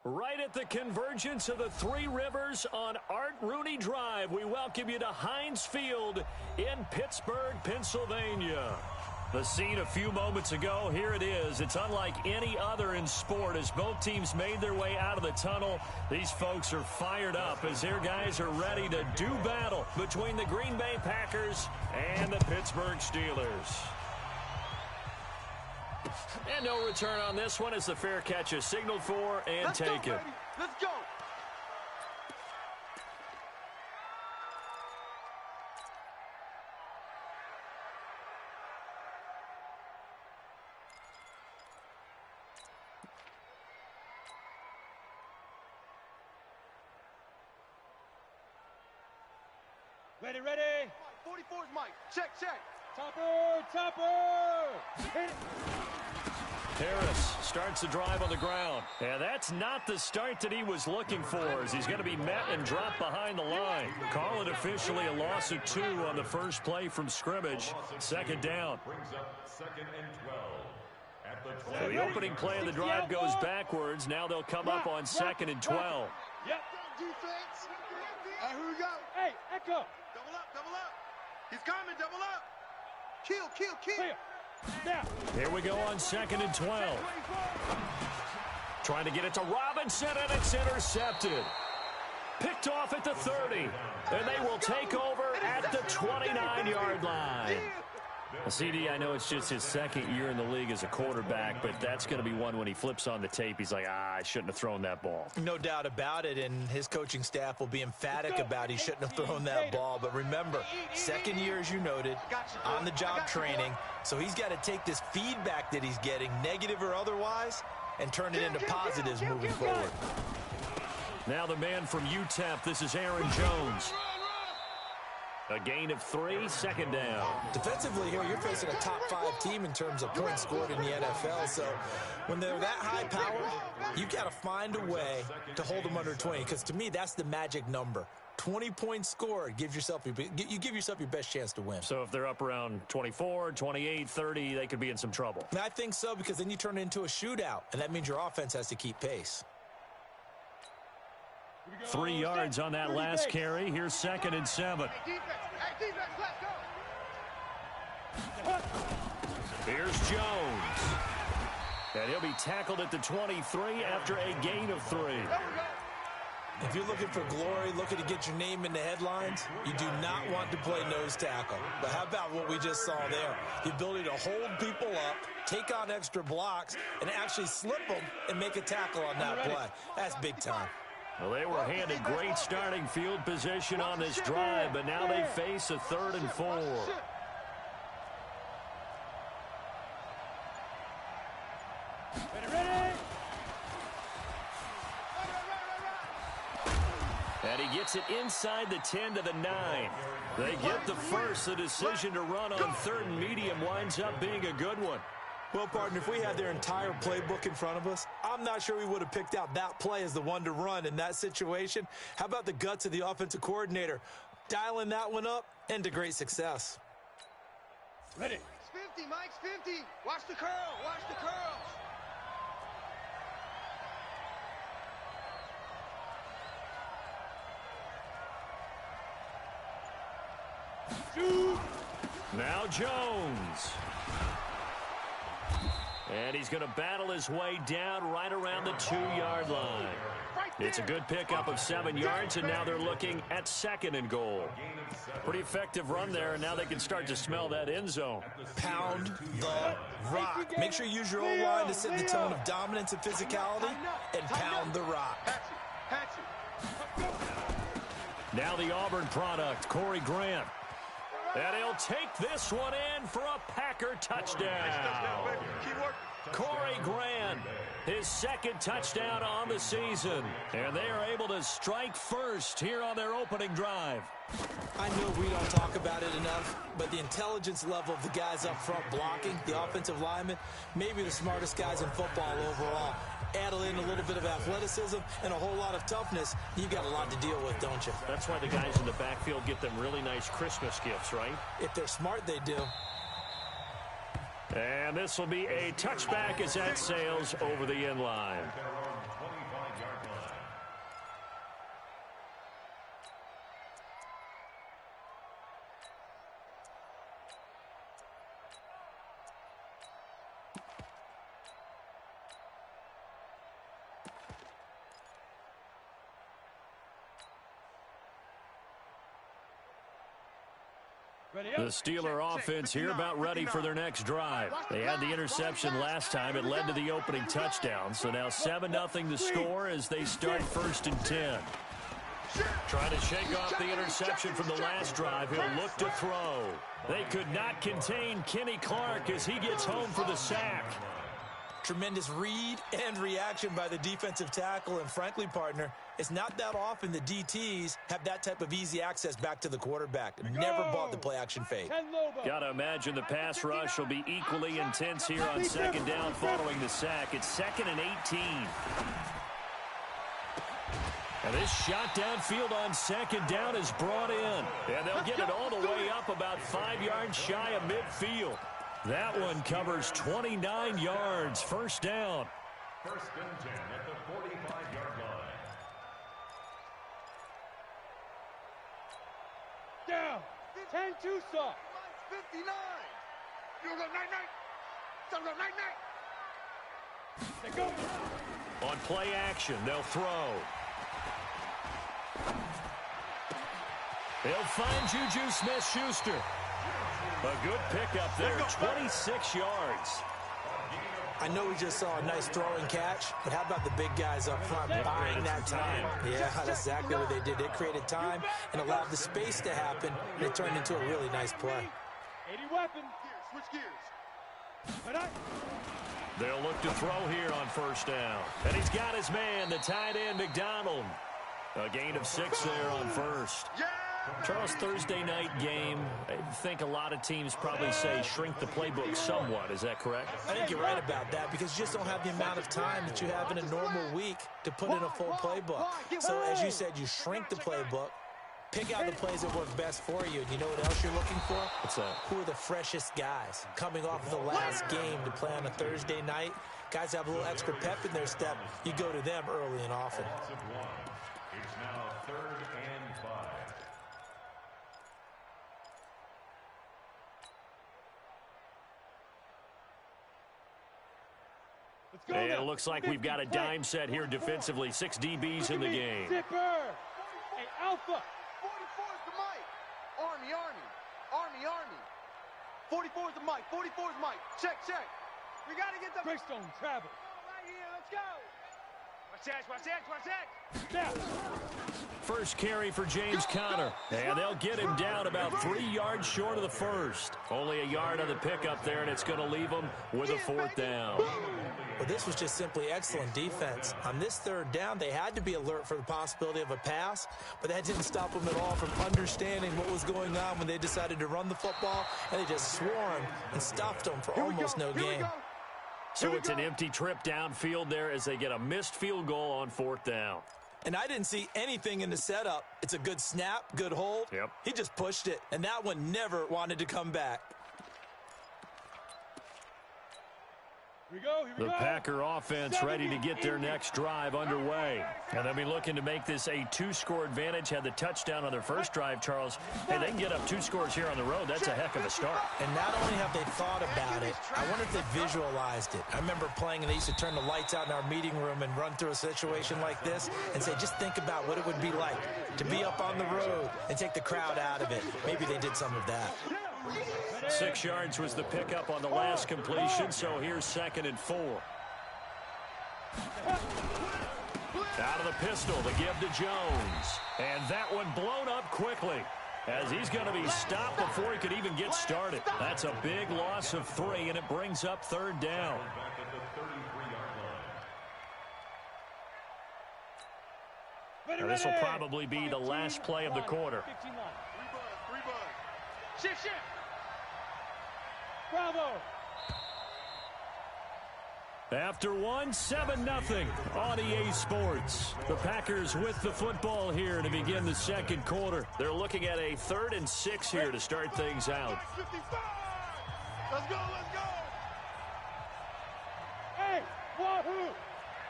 Right at the convergence of the Three Rivers on Art Rooney Drive, we welcome you to Heinz Field in Pittsburgh, Pennsylvania. The scene a few moments ago, here it is. It's unlike any other in sport as both teams made their way out of the tunnel. These folks are fired up as their guys are ready to do battle between the Green Bay Packers and the Pittsburgh Steelers. And no return on this one as the fair catch is signaled for and taken. Let's go. Ready, ready. 44's Mike. Check. Topper. Hit it. Harris starts the drive on the ground. And that's not the start that he was looking for as he's going to be met and dropped behind the line. Call it officially a loss of 2 on the first play from scrimmage. Second down. So the opening play of the drive goes backwards. Now they'll come up on 2nd and 12. Yep. Defense. All right, here we go. Hey, Echo. Double up. He's coming, double up. Kill. Clear. Now. Here we go on 2nd and 12. Trying to get it to Robinson, and it's intercepted. Picked off at the 30, and they will take over at the 29-yard line. CD, I know it's just his second year in the league as a quarterback, but that's going to be one when he flips on the tape, he's like, I shouldn't have thrown that ball. No doubt about it, and his coaching staff will be emphatic about he shouldn't have thrown that ball. But remember, second year, as you noted, on-the-job training, so he's got to take this feedback that he's getting, negative or otherwise, and turn it into positives moving forward. Now the man from UTEP, this is Aaron Jones. A gain of 3, second down. Defensively here, you're facing a top 5 team in terms of points scored in the NFL. So when they're that high powered, you've got to find a way to hold them under 20. Because to me, that's the magic number. 20 points scored, you give yourself your best chance to win. So if they're up around 24, 28, 30, they could be in some trouble. And I think so, because then you turn it into a shootout, and that means your offense has to keep pace. 3 yards on that last carry. Here's 2nd and 7. Hey, defense, let's go. Here's Jones. And he'll be tackled at the 23 after a gain of 3. If you're looking for glory, looking to get your name in the headlines, you do not want to play nose tackle. But how about what we just saw there? The ability to hold people up, take on extra blocks, and actually slip them and make a tackle on that play. That's big time. Well, they were handed great starting field position on this drive, but now they face a 3rd and 4. Ready. And he gets it inside the 10 to the 9. They get the first. The decision to run on 3rd and medium winds up being a good one. Well, partner, if we had their entire playbook in front of us, I'm not sure we would have picked out that play as the one to run in that situation. How about the guts of the offensive coordinator? Dialing that one up into great success. Ready. Mike's 50. Watch the curl. Shoot. Now Jones. And he's going to battle his way down right around the 2-yard line. It's a good pickup of 7 yards, and now they're looking at 2nd and goal. Pretty effective run there, and now they can start to smell that end zone. Pound the rock. Make sure you use your O-line to set the tone of dominance and physicality, and pound the rock. Now the Auburn product, Corey Grant. And he'll take this one in for a Packer touchdown. Corey Grant, his 2nd touchdown on the season. And they are able to strike first here on their opening drive. I know we don't talk about it enough, but the intelligence level of the guys up front blocking, the offensive linemen, maybe the smartest guys in football overall. Add in a little bit of athleticism and a whole lot of toughness, you've got a lot to deal with, don't you? That's why the guys in the backfield get them really nice Christmas gifts, right? If they're smart, they do. And this will be a touchback as that sails over the end line. The Steeler offense here about ready for their next drive. They had the interception last time. It led to the opening touchdown. So now 7-0 the score as they start 1st and 10. Trying to shake off the interception from the last drive. He'll look to throw. They could not contain Kenny Clark as he gets home for the sack. Tremendous read and reaction by the defensive tackle. And frankly, partner, it's not that often the DTs have that type of easy access back to the quarterback. Never bought the play-action fake. Got to imagine the pass rush will be equally intense here on 2nd down following the sack. It's 2nd and 18. And this shot downfield on 2nd down is brought in. And they'll get it all the way up about 5 yards shy of midfield. That one covers 29 yards. 1st down. 1st and 10 at the 45-yard line. Down. 10 Tucson. 59. You go night-night. So go night-night. They go. On play action, they'll throw. They'll find Juju Smith-Schuster. A good pickup there, 26 yards. I know we just saw a nice throw and catch, but how about the big guys up front buying that time? Yeah, that's exactly what they did. They created time and allowed the space to happen, and it turned into a really nice play. 80 weapons. Switch gears. But They'll look to throw here on 1st down. And he's got his man, the tight end, McDonald. A gain of 6 there on 1st. Charles, Thursday night game, I think a lot of teams probably say shrink the playbook somewhat. Is that correct? I think you're right about that because you just don't have the amount of time that you have in a normal week to put in a full playbook. So as you said, you shrink the playbook, pick out the plays that work best for you. And you know what else you're looking for? What's that? Who are the freshest guys coming off of the last game to play on a Thursday night? Guys have a little extra pep in their step. You go to them early and often. It's now 3rd and 5. And it looks like we've got a dime set here defensively. 6 DBs in the game. Zipper. Hey, Alpha. 44 is the mic. Army, Army. Army, Army. 44 is the mic. 44 is mic. Check, check. We got to get the... Greystone travel. Right here, let's go. Watch X, watch X, watch X. Now. First carry for James Conner. And they'll get him down about 3 yards short of the first. Only a yard on the pickup there, and it's going to leave him with a 4th down. Well, this was just simply excellent defense. On this 3rd down, they had to be alert for the possibility of a pass, but that didn't stop them at all from understanding what was going on when they decided to run the football, and they just swarmed and stuffed them for almost no gain. So it's an empty trip downfield there as they get a missed field goal on 4th down. And I didn't see anything in the setup. It's a good snap, good hold. Yep. He just pushed it, and that one never wanted to come back. Here we go. The Packer offense ready to get their next drive underway. And they'll be looking to make this a 2-score advantage. Had the touchdown on their first drive, Charles. Hey, they can get up 2 scores here on the road. That's a heck of a start. And not only have they thought about it, I wonder if they visualized it. I remember playing, and they used to turn the lights out in our meeting room and run through a situation like this and say, just think about what it would be like to be up on the road and take the crowd out of it. Maybe they did some of that. 6 yards was the pickup on the last completion, so here's 2nd and 4. Out of the pistol, the give to Jones. And that one blown up quickly as he's going to be stopped before he could even get started. That's a big loss of 3, and it brings up 3rd down. Back at the 33-yard line. Now, this will probably be the last play of the quarter. 3 buzz. Shift, shift. Bravo. After 7-0 on EA Sports. The Packers with the football here to begin the 2nd quarter. They're looking at a 3rd and 6 here to start things out. 55. Let's go, let's go. Hey, wahoo.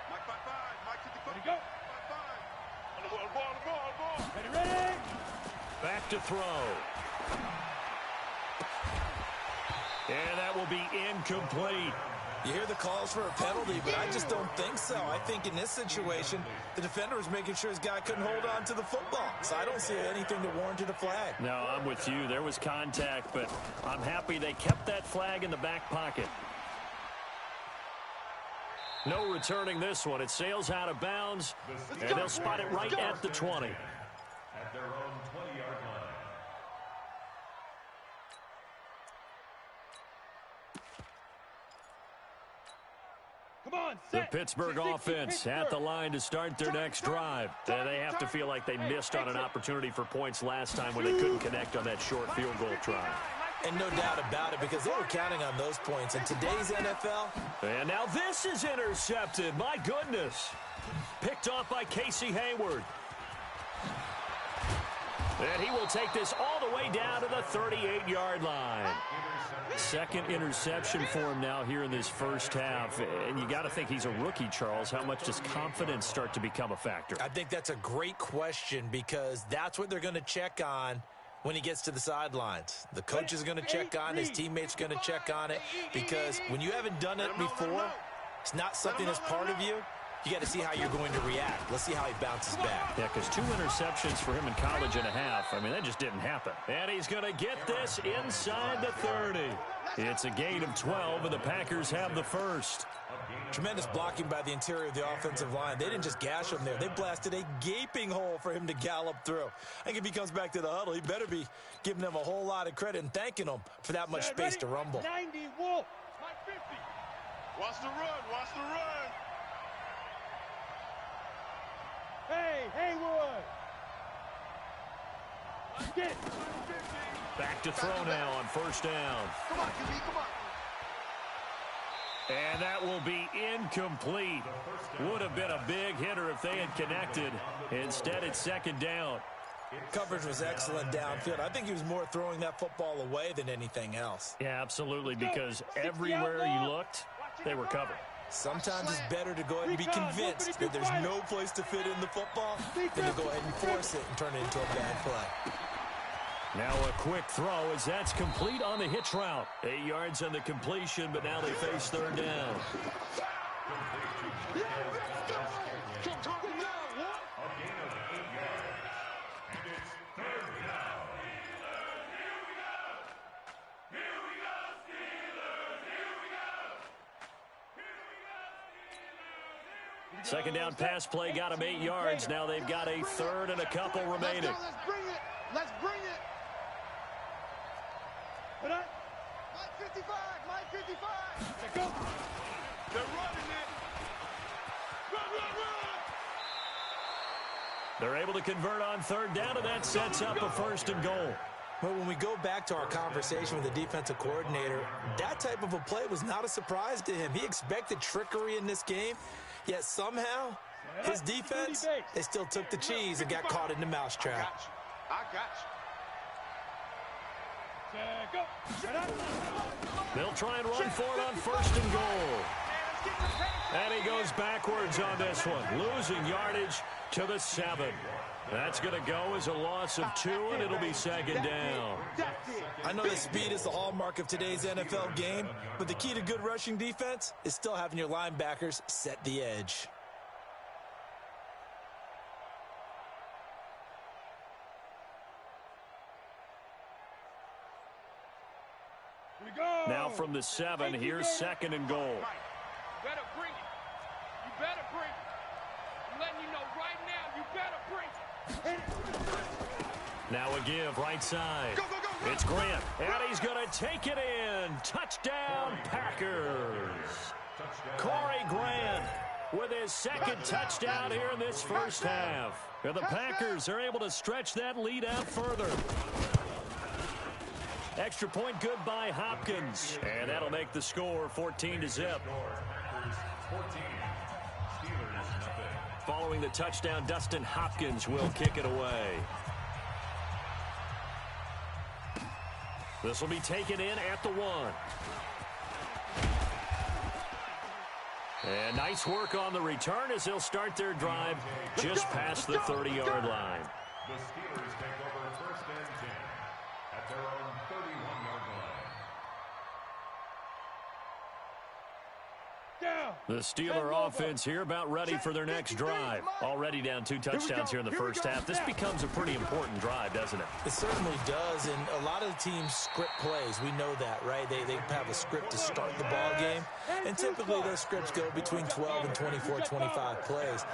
Mike 5-5. Mike 55. Ready, go. 5-5. On the ball, on the ball, on the ball, on the ball. Ready, ready. Back to throw. And that will be incomplete. You hear the calls for a penalty, but I just don't think so. I think in this situation, the defender was making sure his guy couldn't hold on to the football. So I don't see anything that warranted a flag. No, I'm with you. There was contact, but I'm happy they kept that flag in the back pocket. No returning this one. It sails out of bounds, and they'll spot it right at the 20. At their own 20-yard line. Come on, The set. Pittsburgh offense at the line to start their next drive. They have to feel like they missed on an opportunity for points last time when they couldn't connect on that short field goal try. And no doubt about it, because they were counting on those points. In today's NFL. And now this is intercepted. My goodness. Picked off by Casey Hayward. And he will take this all the way down to the 38-yard line. Second interception for him now here in this first half. And you got to think he's a rookie, Charles. How much does confidence start to become a factor? I think that's a great question, because that's what they're going to check on when he gets to the sidelines. The coach is going to check on, his teammates are going to check on it, because when you haven't done it before, it's not something that's part of you. You got to see how you're going to react. Let's see how he bounces back. Yeah, because 2 interceptions for him in college and a half. I mean, that just didn't happen. And he's going to get this inside the 30. It's a gain of 12, and the Packers have the first. Tremendous blocking by the interior of the offensive line. They didn't just gash him there. They blasted a gaping hole for him to gallop through. I think if he comes back to the huddle, he better be giving them a whole lot of credit and thanking them for that much space to rumble. 90, Wolf. My 50. Watch the run. Watch the run. Hey, Haywood. Get it. Back to throw now on first down. Come on, QB, come on. And that will be incomplete. Would have been a big hitter if they had connected. Instead, it's second down. Coverage was excellent downfield. I think he was more throwing that football away than anything else. Yeah, absolutely, because everywhere you looked, they were covered. Sometimes it's better to go ahead and be convinced that there's no place to fit in the football than to go ahead and force it and turn it into a bad play. Now a quick throw as that's complete on the hitch route. 8 yards on the completion, but now they face third down. Second down pass play got him 8 yards. Now they've got a third and a couple remaining. Let's bring it. Let's bring it. Put on. Mike 55. Mike 55. Let's go. They're running it. Run. They're able to convert on third down, and that sets up a first and goal. But when we go back to our conversation with the defensive coordinator, that type of a play was not a surprise to him. He expected trickery in this game, yet somehow his defense, they still took the cheese and got caught in the mousetrap. I got you. Check up. They'll try and run for it on first and goal. And he goes backwards on this one, losing yardage to the 7. That's going to go as a loss of 2, and it'll be second down. I know that speed is the hallmark of today's NFL game, but the key to good rushing defense is still having your linebackers set the edge. Here we go. Now from the 7, here's second and goal. You better bring it. You better bring it. I'm letting you know right now, you better bring it. Now a give right side. Go. It's Grant, and he's going to take it in. Touchdown, Packers. Corey Grant with his second touchdown here in this first half. And the Packers are able to stretch that lead out further. Extra point good by Hopkins. And that'll make the score 14-0. Following the touchdown, Dustin Hopkins will kick it away. This will be taken in at the 1. And nice work on the return as they'll start their drive just past the 30-yard line. The Steelers take over first and 10 at their own 31-yard line. The Steeler offense here about ready for their next drive. Already down 2 touchdowns here in the first half. This becomes a pretty important drive, doesn't it? It certainly does, and a lot of the teams script plays. We know that, right? They have a script to start the ball game, and typically those scripts go between 12 and 24, 25 plays.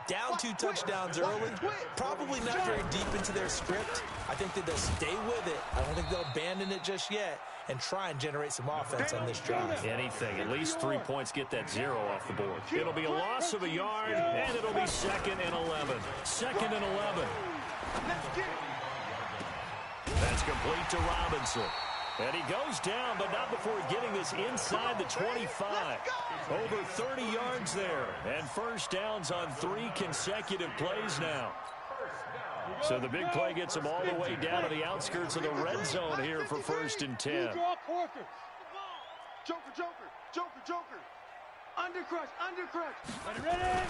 Down 2 touchdowns early, probably not very deep into their script. I think that they'll stay with it. I don't think they'll abandon it just yet and try and generate some offense on this drive. Anything. At least 3 points, get that 0 off the board. It'll be a loss of a yard, and it'll be 2nd and 11. 2nd and 11. That's complete to Robinson. And he goes down, but not before getting this inside the 25. Over 30 yards there. And first downs on 3 consecutive plays now. So the big play gets them all the way down to the outskirts of the red zone here for 1st and 10. Joker, Joker, Joker, Joker. Undercrush. Ready?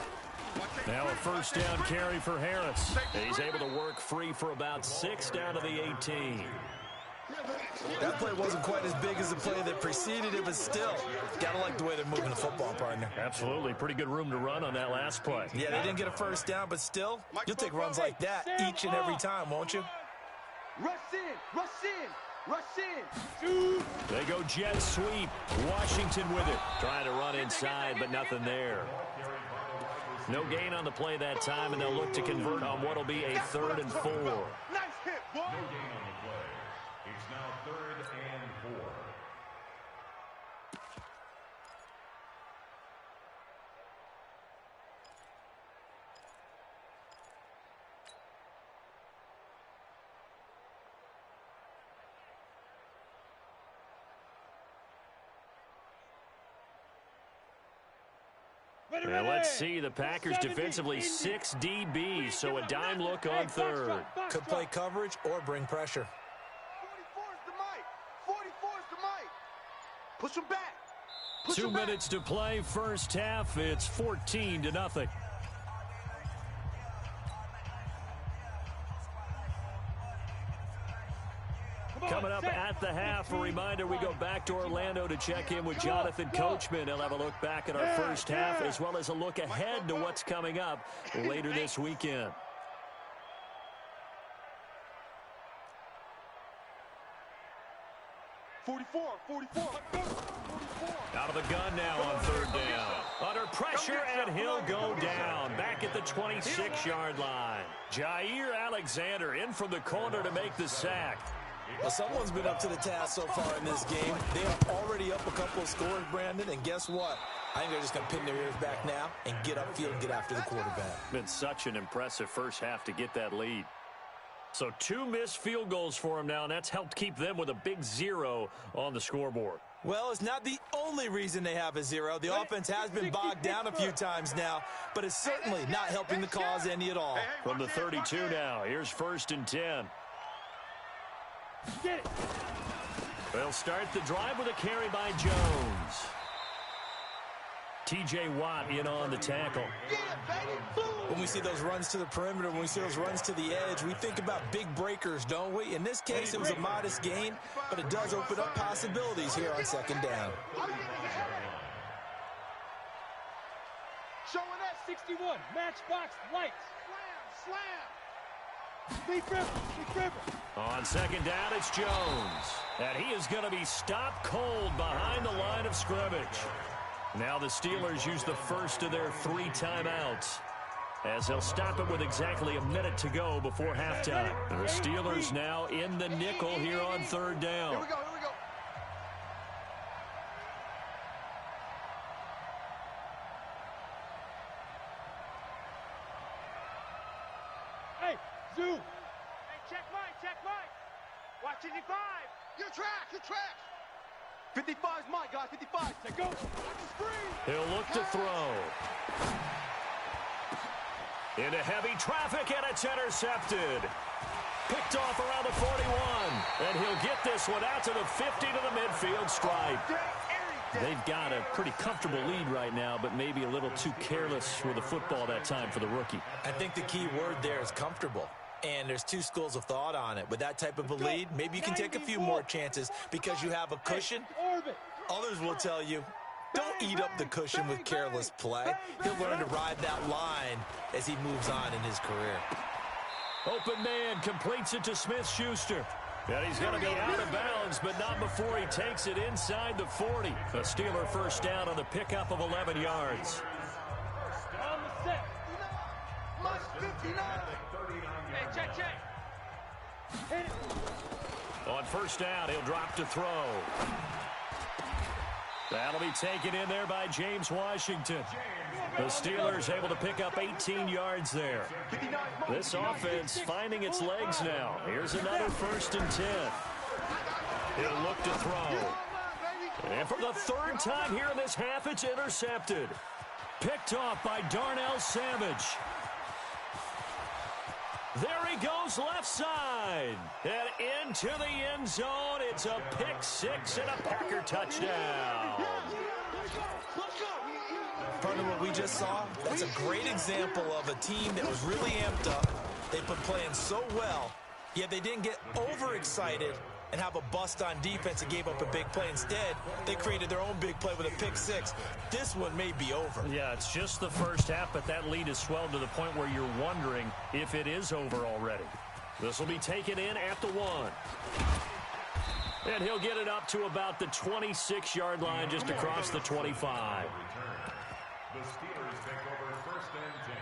Now a first down carry for Harris. And he's able to work free for about 6 down to the 18. That play wasn't quite as big as the play that preceded it, but still, gotta like the way they're moving the football, partner. Absolutely. Pretty good room to run on that last play. Yeah, they didn't get a first down, but still, you'll take runs like that each and every time, won't you? Rush in. They go jet sweep. Washington with it. Trying to run inside, but nothing there. No gain on the play that time, and they'll look to convert on what will be a 3rd and 4. Nice hit, boy. No gain on the play. It's now 3rd and 4. Now let's see, the Packers defensively 6 DBs, so a dime look on 3rd. Could play coverage or bring pressure. 44's the mic. 44's the mic. Push him back. 2 minutes to play, first half. It's 14-0. Coming up at the half, a reminder, we go back to Orlando to check in with Jonathan Coachman. He'll have a look back at our first half as well as a look ahead to what's coming up later this weekend. Out of the gun now on 3rd down. Under pressure, and he'll go down. Back at the 26-yard line. Jair Alexander in from the corner to make the sack. Well, someone's been up to the task so far in this game. They are already up a couple of scores, Brandon, and guess what? I think they're just going to pin their ears back now and get upfield and get after the quarterback. Been such an impressive first half to get that lead. So 2 missed field goals for them now, and that's helped keep them with a big 0 on the scoreboard. Well, it's not the only reason they have a 0. The offense has been bogged down a few times now, but it's certainly not helping the cause any at all. From the 32 now, here's 1st and 10. Get it. They'll start the drive with a carry by Jones. T.J. Watt in on the tackle. When we see those runs to the perimeter, when we see those runs to the edge, we think about big breakers, don't we? In this case, it was a modest gain, but it does open up possibilities here on 2nd down. Showing that 61, matchbox lights. slam. Big River. On 2nd down, it's Jones. And he is going to be stopped cold behind the line of scrimmage. Now the Steelers use the first of their 3 timeouts, as they'll stop it with exactly a minute to go before halftime. The Steelers now in the nickel here on 3rd down. Here we go. Hey, Zoo. Hey, check Mike. Watch 55. Your track. 55's Mike, guys. 55. Let's go. He'll look to throw. Into heavy traffic, and it's intercepted. Picked off around the 41. And he'll get this one out to the 50 to the midfield stripe. They've got a pretty comfortable lead right now, but maybe a little too careless with the football that time for the rookie. I think the key word there is comfortable. And there's 2 schools of thought on it. With that type of a lead, maybe you can take a few more chances because you have a cushion. Others will tell you, Don't eat up the cushion with careless play. He'll learn to ride that line as he moves on in his career. Open man completes it to Smith-Schuster. And he's going to be out of bounds, but not before he takes it inside the 40. A Steeler first down on the pickup of 11 yards. On the set. Mike 59. Hey, check. Hit it. On first down, he'll drop to throw. That'll be taken in there by James Washington. The Steelers able to pick up 18 yards there. This offense finding its legs now. Here's another 1st and 10. He'll look to throw. And for the 3rd time here in this half, it's intercepted. Picked off by Darnell Savage. There he goes left side. And into the end zone. It's a pick 6 and a Packer touchdown. Part of what we just saw, that's a great example of a team that was really amped up. They've been playing so well, yet they didn't get overexcited and have a bust on defense and gave up a big play. Instead, they created their own big play with a pick 6. This one may be over. Yeah, it's just the first half, but that lead has swelled to the point where you're wondering if it is over already. This will be taken in at the 1. And he'll get it up to about the 26-yard line, just across the 25. The Steelers take over 1st and 10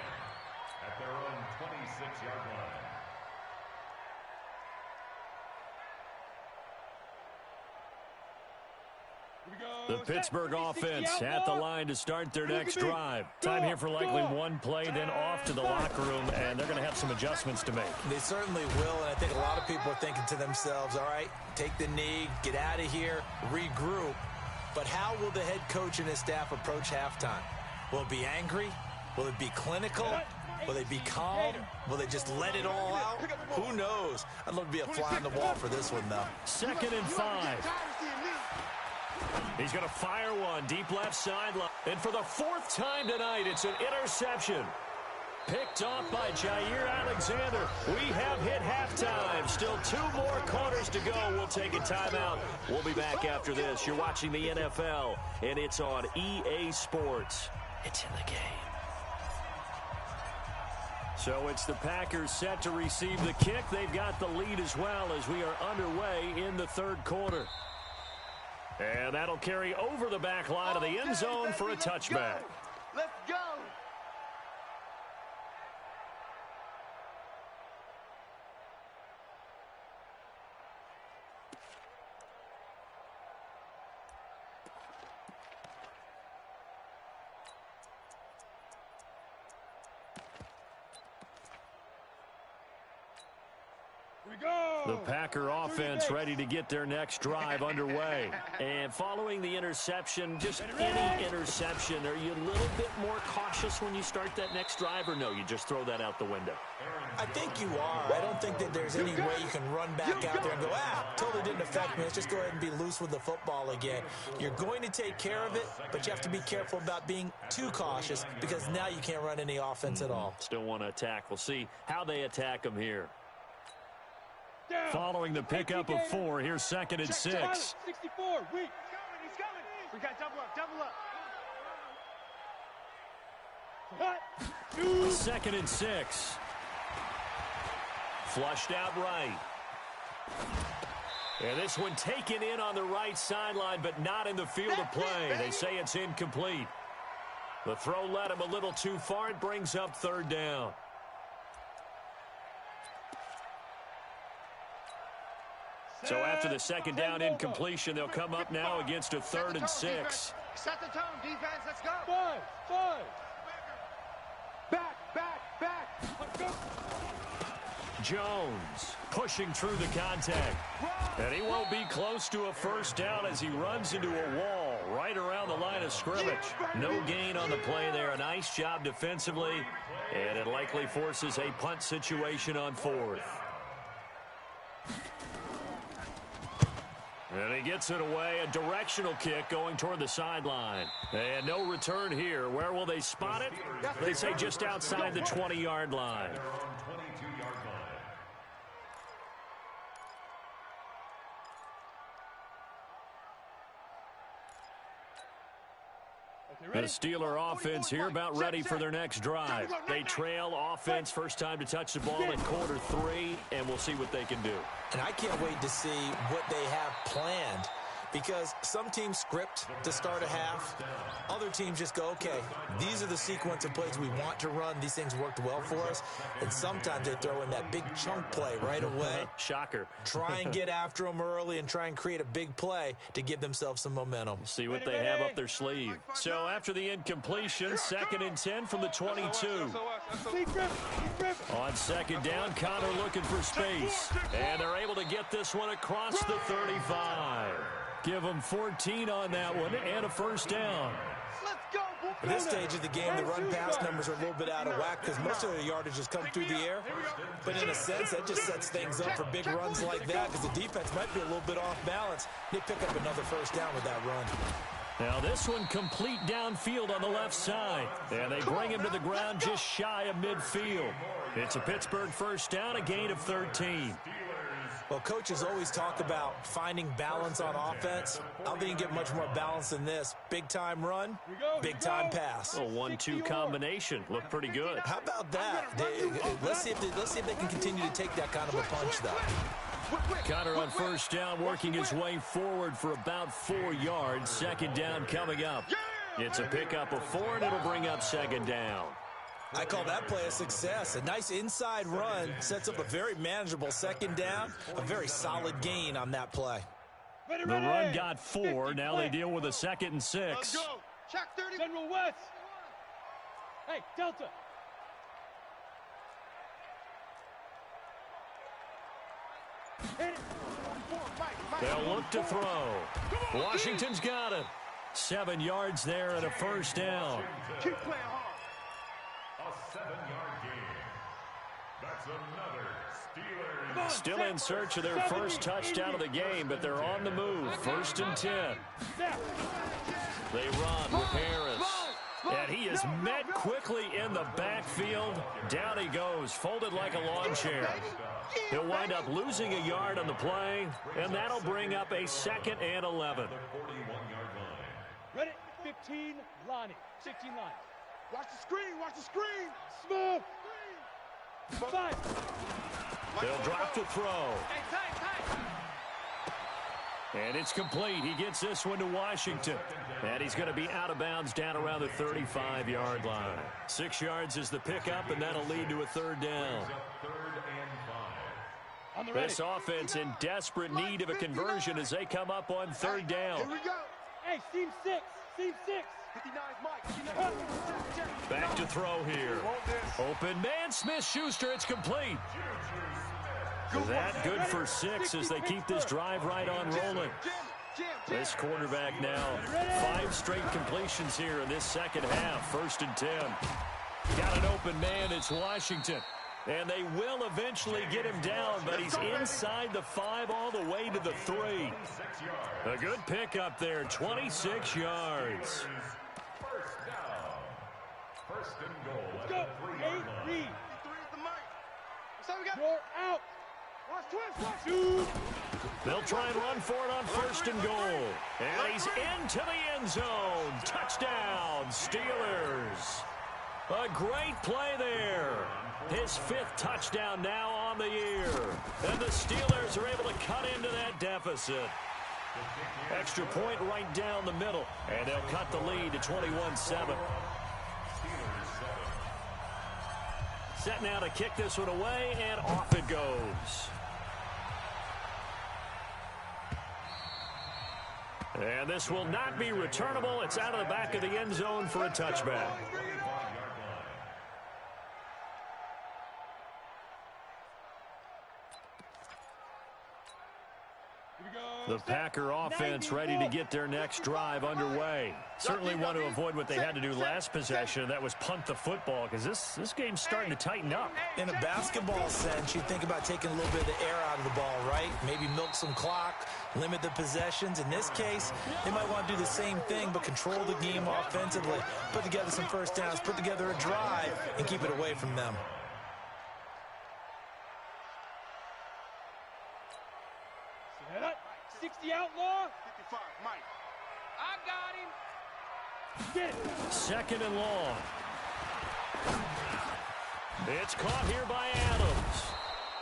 at their own 26-yard line. The Pittsburgh offense at the line to start their next drive. Time here for likely one play, then off to the locker room, and they're going to have some adjustments to make. They certainly will, and I think a lot of people are thinking to themselves, all right, take the knee, get out of here, regroup. But how will the head coach and his staff approach halftime? Will it be angry? Will it be clinical? Will they be calm? Will they just let it all out? Who knows? I'd love to be a fly on the wall for this one, though. 2nd and 5. He's going to fire one deep left sideline. And for the 4th time tonight, it's an interception. Picked off by Jair Alexander. We have hit halftime. Still 2 more quarters to go. We'll take a timeout. We'll be back after this. You're watching the NFL, and it's on EA Sports. It's in the game. So it's the Packers set to receive the kick. They've got the lead as well as we are underway in the 3rd quarter. And that'll carry over the back line of the end zone for a touchback. Let's go. The Packer offense ready to get their next drive underway. And following the interception, just any interception, are you a little bit more cautious when you start that next drive, or no, you just throw that out the window? I think you are. I don't think that there's any way you can run back out there and go, totally didn't affect me. Let's just go ahead and be loose with the football again. You're going to take care of it, but you have to be careful about being too cautious because now you can't run any offense at all. Still want to attack. We'll see how they attack them here. Following the pickup of 4, here's 2nd and 6. 64, weak. He's coming. We got double up. 2nd and 6. Flushed out right. And this one taken in on the right sideline, but not in the field of play. They say it's incomplete. The throw led him a little too far. It brings up 3rd down. So after the 2nd down incompletion, they'll come up now against a 3rd and 6. Set the tone, defense. Let's go. 5. Back. Let's go. Jones pushing through the contact. And he won't be close to a 1st down as he runs into a wall right around the line of scrimmage. No gain on the play there. A nice job defensively. And it likely forces a punt situation on 4th. And he gets it away. A directional kick going toward the sideline. And no return here. Where will they spot it? They say just outside the 20-yard line. The Steeler offense here about ready for their next drive. They trail offense first time to touch the ball in quarter 3, and we'll see what they can do. And I can't wait to see what they have planned, because some teams script to start a half. Other teams just go, okay, these are the sequence of plays we want to run. These things worked well for us. And sometimes they throw in that big chunk play right away. Shocker. Try and get after them early and try and create a big play to give themselves some momentum. See what they have up their sleeve. So after the incompletion, 2nd and 10 from the 22. On 2nd down, Connor looking for space. And they're able to get this one across the 35. Give them 14 on that one and a first down. Let's go, At this stage of the game, the run-pass numbers are a little bit out of whack because most of their yardage has come through the air. But in a sense, that just sets things up for big runs like that because the defense might be a little bit off balance. They pick up another first down with that run. Now this one complete downfield on the left side. And they bring him to the ground just shy of midfield. It's a Pittsburgh first down, a gain of 13. Well, coaches always talk about finding balance on offense. I don't think you can get much more balance than this. Big-time run, big-time pass. A 1-2 combination. Looked pretty good. How about that? Let's see if they can continue to take that kind of a punch, though. Connor on first down, working his way forward for about 4 yards. 2nd down coming up. It's a pickup of 4, and it'll bring up 2nd down. I call that play a success. A nice inside run sets up a very manageable 2nd down, a very solid gain on that play. The run got 4. Now they deal with a 2nd and 6. Let's go. Check 30. General West. Hey, Delta. They'll look to throw. Washington's got it. 7 yards there and a first down. Keep playing hard. A 7-yard gain. That's another Steelers. Still in search of their first touchdown of the game, but they're on the move. 1st and 10. They run with Harris. And he is met quickly in the backfield. Down he goes, folded like a lawn chair. He'll wind up losing a yard on the play, and that'll bring up a 2nd and 11. Ready? 15, Lonnie. 16 line. Watch the screen. Watch the screen. Smooth. 5. They'll drop to throw. Hey, tight. And it's complete. He gets this one to Washington. And he's going to be out of bounds down around the 35-yard line. 6 yards is the pickup, and that'll lead to a 3rd down. This offense in desperate need of a conversion as they come up on 3rd down. Here we go. Hey, seam 6. Seam 6. 59's Mike. Back to throw here. Open man, Smith-Schuster. It's complete. That good for 6 as they keep this drive right on rolling. This quarterback now, 5 straight completions here in this 2nd half. 1st and 10. Got an open man. It's Washington. And they will eventually get him down, but he's inside the 5 all the way to the 3. A good pickup there, 26 yards. First down. 1st and goal. Let's go. 8 read. 3 is the mic. So we got. You're out. Watch twist. Dude. They'll try and run for it on 1st and goal. And he's into the end zone. Touchdown, Steelers. A great play there. His 5th touchdown now on the year. And the Steelers are able to cut into that deficit. Extra point right down the middle. And they'll cut the lead to 21-7. Set now to kick this one away, and off it goes. And this will not be returnable. It's out of the back of the end zone for a touchback. The Packer offense ready to get their next drive underway. Certainly want to avoid what they had to do last possession, and that was punt the football, because this game's starting to tighten up. In a basketball sense, you think about taking a little bit of the air out of the ball, right? Maybe milk some clock, limit the possessions. In this case, they might want to do the same thing, but control the game offensively. Put together some first downs, put together a drive, and keep it away from them. 60 outlaw. 55, Mike. I got him. Get it. 2nd and long. It's caught here by Adams.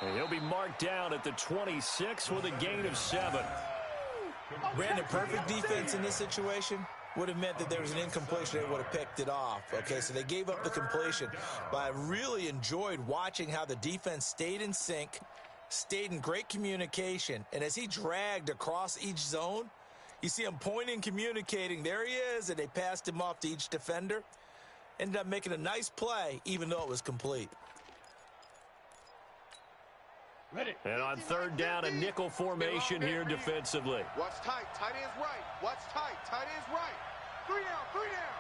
And he'll be marked down at the 26 with a gain of 7. Brandon, perfect defense in this situation would have meant that there was an incompletion. They would have picked it off. Okay, so they gave up the completion. But I really enjoyed watching how the defense stayed in sync, stayed in great communication. And as he dragged across each zone, you see him pointing, communicating. There he is, and they passed him off to each defender. Ended up making a nice play, even though it was complete. Ready. And on 3rd down, a nickel formation here defensively. Watch tight. Tight end's right. Watch tight. Tight end's right. 3 down. 3 down.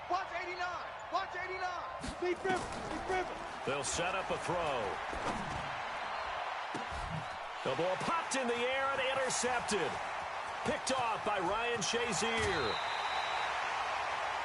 Watch 89. Watch 89. Deep river. Deep river. They'll set up a throw. The ball popped in the air and intercepted. Picked off by Ryan Shazier.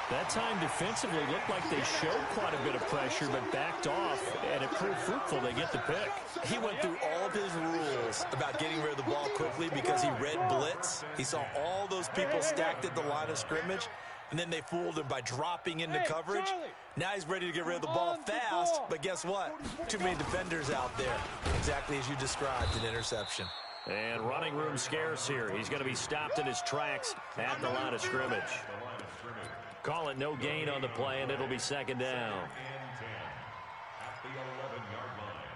That time defensively looked like they showed quite a bit of pressure but backed off, and it proved fruitful. They get the pick. He went through all of his rules about getting rid of the ball quickly because he read blitz. He saw all those people stacked at the line of scrimmage, and then they fooled him by dropping into coverage. Now he's ready to get rid of the ball fast, but guess what? Too many defenders out there. Exactly as you described, an interception. And running room scarce here. He's going to be stopped in his tracks at the line of scrimmage. Call it no gain on the play, and it'll be 2nd down. At the 11-yard line.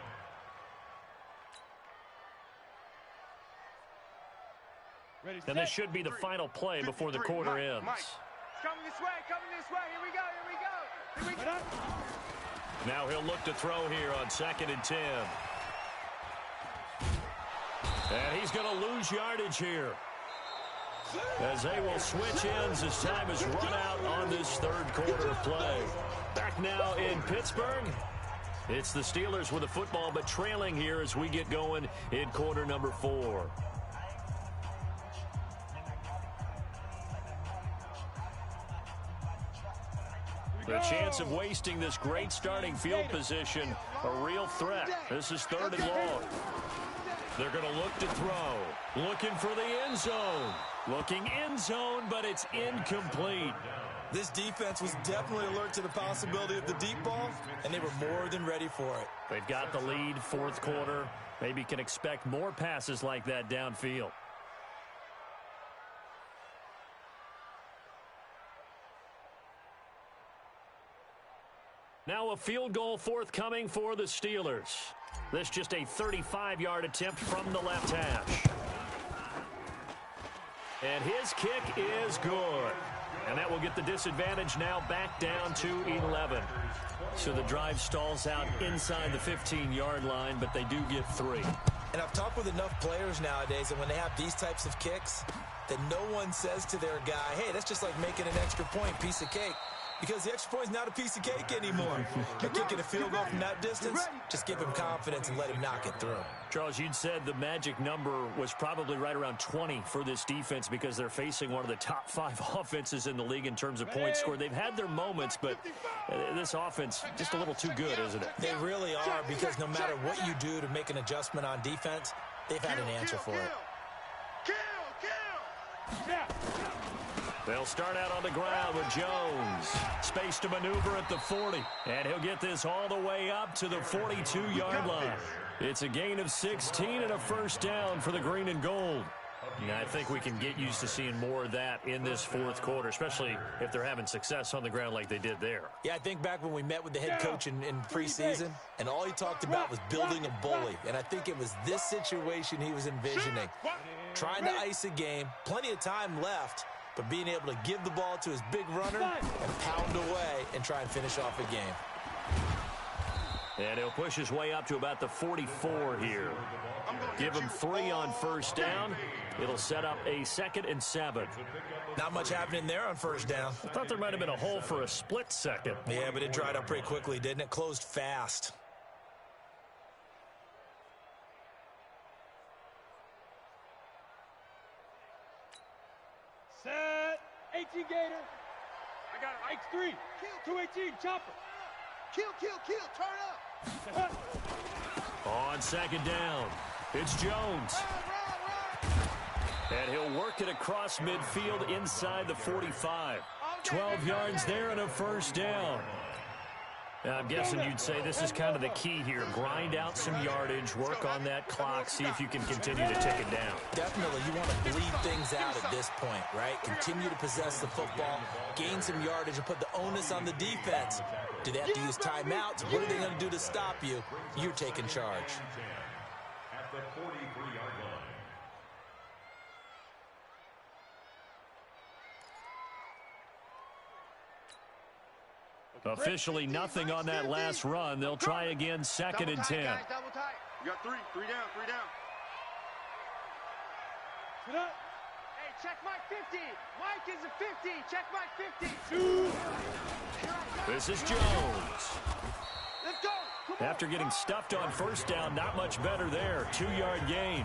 Ready. And this should be the final play before the quarter ends. Mike. Coming this way. Coming this way. Here we go. Here we go. Here we go. Now he'll look to throw here on 2nd and 10. And he's going to lose yardage here, as they will switch ends as time is run out on this 3rd quarter of play. Back now in Pittsburgh. It's the Steelers with the football, but trailing here as we get going in quarter number 4. The chance of wasting this great starting field position, a real threat. This is 3rd and long. They're going to look to throw. Looking for the end zone. Looking end zone, but it's incomplete. This defense was definitely alert to the possibility of the deep ball, and they were more than ready for it. They've got the lead, 4th quarter. Maybe can expect more passes like that downfield. Now a field goal forthcoming for the Steelers. This just a 35-yard attempt from the left hash. And his kick is good. And that will get the disadvantage now back down to 11. So the drive stalls out inside the 15-yard line, but they do get 3. And I've talked with enough players nowadays, and when they have these types of kicks, that no one says to their guy, hey, that's just like making an extra point, piece of cake. Because the extra point is not a piece of cake anymore. They're kicking a field goal from that distance. Just give him confidence and let him knock it through. Charles, you'd said the magic number was probably right around 20 for this defense because they're facing one of the top 5 offenses in the league in terms of points scored. They've had their moments, but this offense just a little too good, isn't it? They really are, because no matter what you do to make an adjustment on defense, they've had an answer for it. They'll start out on the ground with Jones. Space to maneuver at the 40. And he'll get this all the way up to the 42-yard line. It's a gain of 16 and a 1st down for the green and gold. And I think we can get used to seeing more of that in this 4th quarter, especially if they're having success on the ground like they did there. Yeah, I think back when we met with the head coach in preseason, and all he talked about was building a bully. And I think it was this situation he was envisioning. Trying to ice a game, plenty of time left, but being able to give the ball to his big runner and pound away and try and finish off a game. And he'll push his way up to about the 44 here. Give him 3 on 1st down. It'll set up a 2nd and 7. Not much happening there on 1st down. I thought there might have been a hole for a split second. Yeah, but it dried up pretty quickly, didn't it? Closed fast. Set. 18 Gator. I got it. X3. 218. Chopper. Kill. Turn up. On 2nd down, it's Jones. And he'll work it across midfield inside the 45. 12 yards there and a first down. Now, I'm guessing you'd say this is kind of the key here. Grind out some yardage, work on that clock, see if you can continue to tick it down. Definitely, you want to bleed things out at this point, right? Continue to possess the football, gain some yardage, and put the onus on the defense. Do they have to use timeouts? What are they going to do to stop you? You're taking charge. At the 43-yard line. Officially nothing on that last run. They'll try again, 2nd and 10. You got three down. Sit up. Hey, check Mike 50. Mike is a 50. Check Mike 50. This is Jones. Let's go. Come on. After getting stuffed on first down, not much better there. 2-yard gain.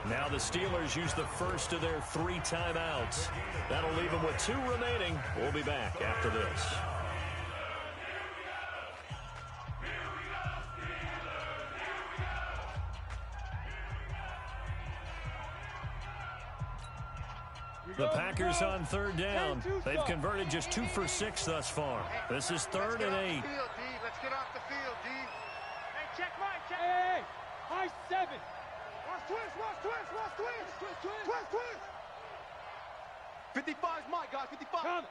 Now the Steelers use the first of their 3 timeouts. That'll leave them with 2 remaining. We'll be back after this. The Packers on 3rd down. They've converted just 2 for 6 thus far. This is 3rd and 8. Let's get off the field, D. Hey, check Mike. Check. Hey, high 7. Watch twist. 55's Mike, guys. 55. Come.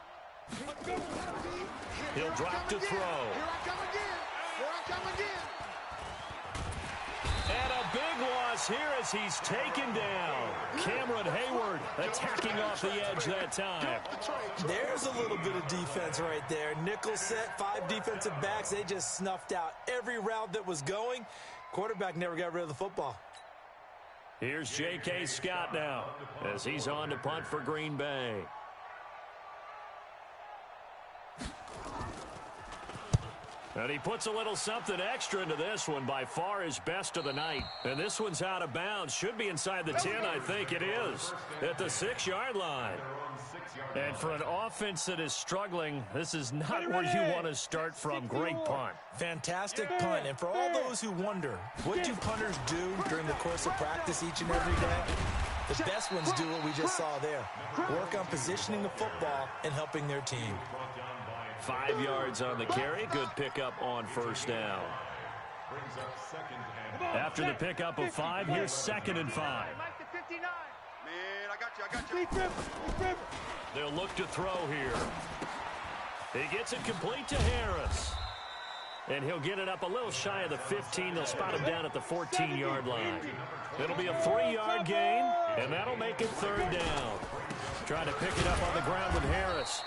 He'll drop to throw. Here I come again. And a big loss here as he's taken down. Cameron Hayward attacking off the edge that time. There's a little bit of defense right there. Nickel set, 5 defensive backs. They just snuffed out every route that was going. Quarterback never got rid of the football. Here's J.K. Scott now as he's on to punt for Green Bay. And he puts a little something extra into this one, by far his best of the night. And this one's out of bounds. Should be inside the 10, I think it is, at the 6-yard line. And for an offense that is struggling, this is not where you want to start from. Great punt. Fantastic punt. And for all those who wonder, what do punters do during the course of practice each and every day? The best ones do what we just saw there. Work on positioning the football and helping their team. 5 yards on the carry. Good pickup on first down. After the pickup of 5, here's 2nd and 5. Mike to 59. Man, I got you. They'll look to throw here. He gets it complete to Harris. And he'll get it up a little shy of the 15. They'll spot him down at the 14-yard line. It'll be a 3-yard gain, and that'll make it 3rd down. Trying to pick it up on the ground with Harris.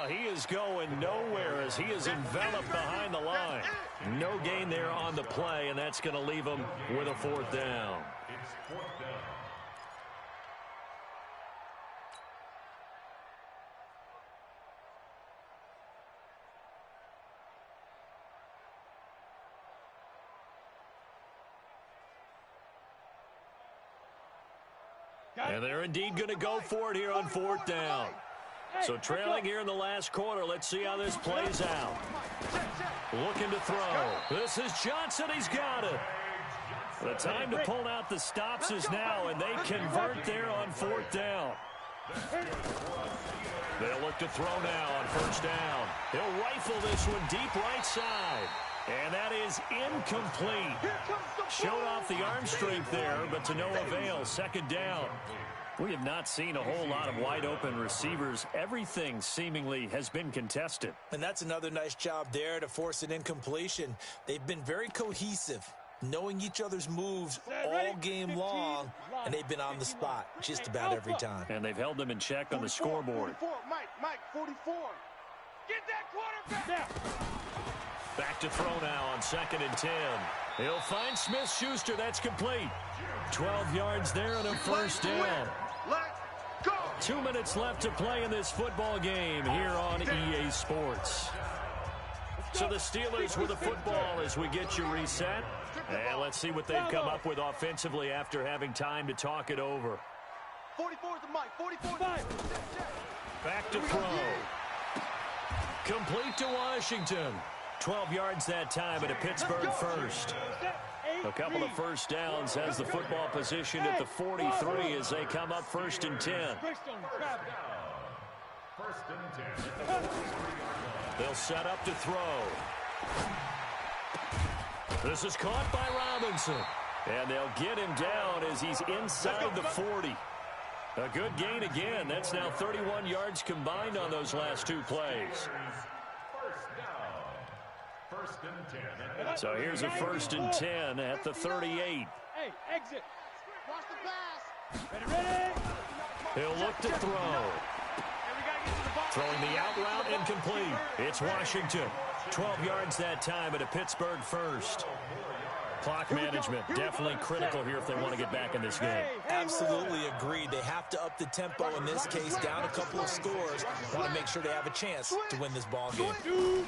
He is going nowhere as he is enveloped behind the line. No gain there on the play, and that's going to leave him with a 4th down. It's 4th down. And they're indeed going to go for it here on 4th down. So trailing here in the last quarter. Let's see how this plays out. Looking to throw. This is Johnson. He's got it. The time to pull out the stops is now, and they convert there on 4th down. They'll look to throw now on 1st down. He'll rifle this one deep right side. And that is incomplete. Showed off the arm strength there, but to no avail. 2nd down. We have not seen a whole lot of wide-open receivers. Everything seemingly has been contested. And that's another nice job there to force an incompletion. They've been very cohesive, knowing each other's moves all game long, and they've been on the spot just about every time. And they've held them in check on the scoreboard. 44, Mike, 44. Get that quarterback. Back to throw now on 2nd and 10. He'll find Smith-Schuster. That's complete. 12 yards there and a 1st down. Let's go. 2 minutes left to play in this football game here on EA Sports. So the Steelers with the football as we get you reset. And let's see what they've come up with offensively after having time to talk it over. 44's the Mike. 44's the Mike. Back to throw. Complete to Washington. 12 yards that time at a Pittsburgh first. A couple of first downs has the football positioned at the 43 as they come up 1st and 10. First and 10. They'll set up to throw. This is caught by Robinson. And they'll get him down as he's inside the 40. A good gain again. That's now 31 yards combined on those last two plays. First and 10. So here's a 1st and 10 at the 38. Hey, exit. Watch the pass. Ready. He'll look to throw. Throwing the out route incomplete. It's Washington. 12 yards that time at a Pittsburgh first. Clock management definitely critical here if they want to get back in this game. Absolutely agreed. They have to up the tempo in this case, down a couple of scores. Want to make sure they have a chance to win this ball game.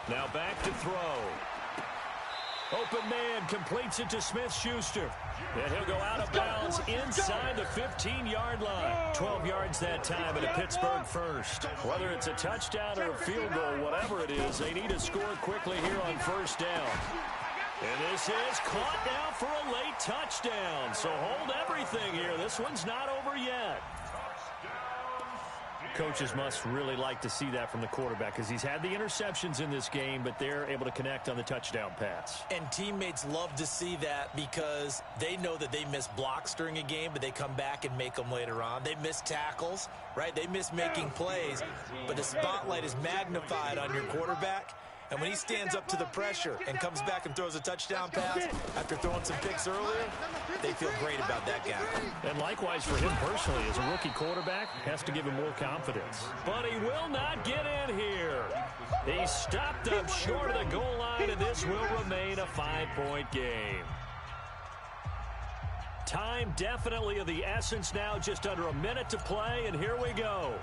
Now back to throw. Open man completes it to Smith-Schuster. And he'll go out of bounds inside the 15-yard line. 12 yards that time at a Pittsburgh first. Whether it's a touchdown or a field goal, whatever it is, they need to score quickly here on first down. And this is caught now for a late touchdown. So hold everything here. This one's not over yet. Coaches must really like to see that from the quarterback because he's had the interceptions in this game, but they're able to connect on the touchdown pass. And teammates love to see that because they know that they miss blocks during a game, but they come back and make them later on. They miss tackles, right? They miss making plays, but the spotlight is magnified on your quarterback. And when he stands up to the pressure and comes back and throws a touchdown pass after throwing some picks earlier, they feel great about that guy. And likewise for him personally, as a rookie quarterback, has to give him more confidence. But he will not get in here. He stopped up short of the goal line, and this will remain a 5-point game. Time definitely of the essence now, just under a minute to play, and here we go.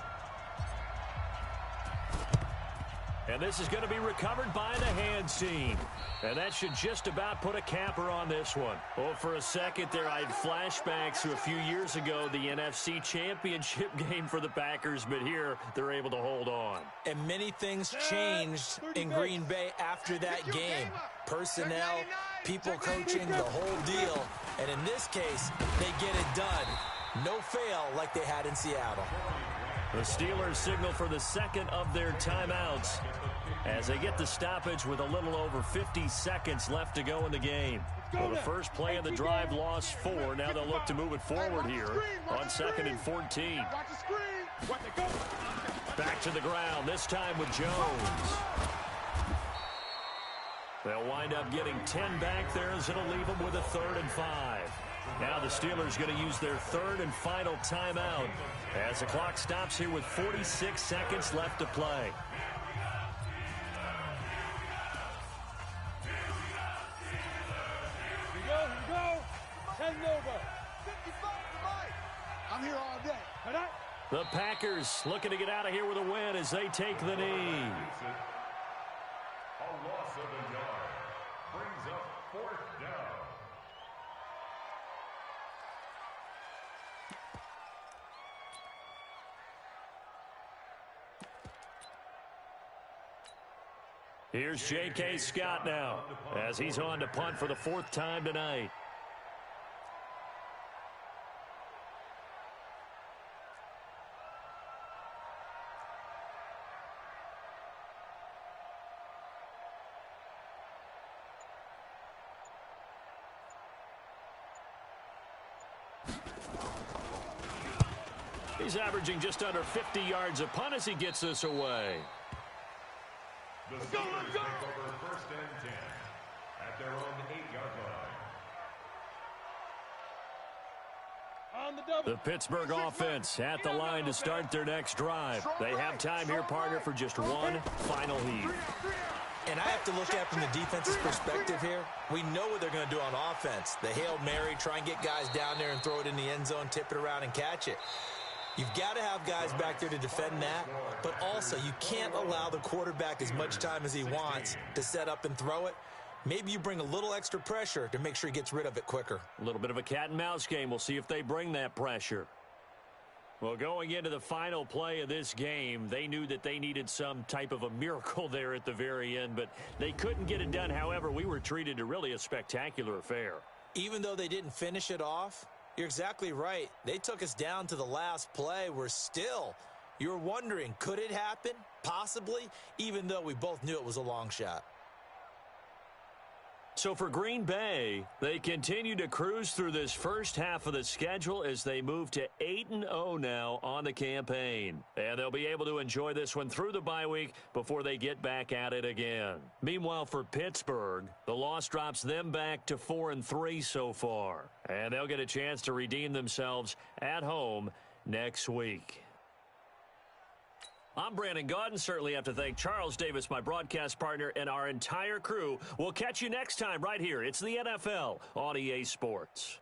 And this is going to be recovered by the hands team. And that should just about put a capper on this one. Oh, for a second there, I had flashbacks to a few years ago, the NFC Championship game for the Packers, but here they're able to hold on. And many things changed in Green Bay after that game. Personnel, people coaching, the whole deal. And in this case, they get it done. No fail like they had in Seattle. The Steelers signal for the second of their timeouts as they get the stoppage with a little over 50 seconds left to go in the game. Well, the first play of the drive lost 4. Now they'll look to move it forward here on 2nd and 14. Back to the ground, this time with Jones. They'll wind up getting 10 back there as it'll leave them with a 3rd and 5. Now the Steelers going to use their 3rd and final timeout as the clock stops here with 46 seconds left to play. Here we go. 10 over. 55 to Mike. I'm here all day. The Packers looking to get out of here with a win as they take the knee. A loss of a yard brings up 4th down. Here's J.K. Scott now as he's on to punt for the 4th time tonight. He's averaging just under 50 yards a punt as he gets this away. The Steelers take over 1st and 10 at their own 8-yard line. The Pittsburgh offense at the line to start their next drive. They have time here, partner, for just one final heave. And I have to look at it from the defense's perspective here. We know what they're going to do on offense. The Hail Mary, try and get guys down there and throw it in the end zone, tip it around and catch it. You've got to have guys back there to defend that, but also you can't allow the quarterback as much time as he wants to set up and throw it. Maybe you bring a little extra pressure to make sure he gets rid of it quicker. A little bit of a cat and mouse game. We'll see if they bring that pressure. Well, going into the final play of this game, they knew that they needed some type of a miracle there at the very end, but they couldn't get it done. However, we were treated to really a spectacular affair. Even though they didn't finish it off, you're exactly right. They took us down to the last play. We're still You're wondering, could it happen? Possibly, even though we both knew it was a long shot. So for Green Bay, they continue to cruise through this first half of the schedule as they move to 8-0 now on the campaign. And they'll be able to enjoy this one through the bye week before they get back at it again. Meanwhile, for Pittsburgh, the loss drops them back to 4-3 so far. And they'll get a chance to redeem themselves at home next week. I'm Brandon Gaudin. Certainly have to thank Charles Davis, my broadcast partner, and our entire crew. We'll catch you next time right here. It's the NFL on EA Sports.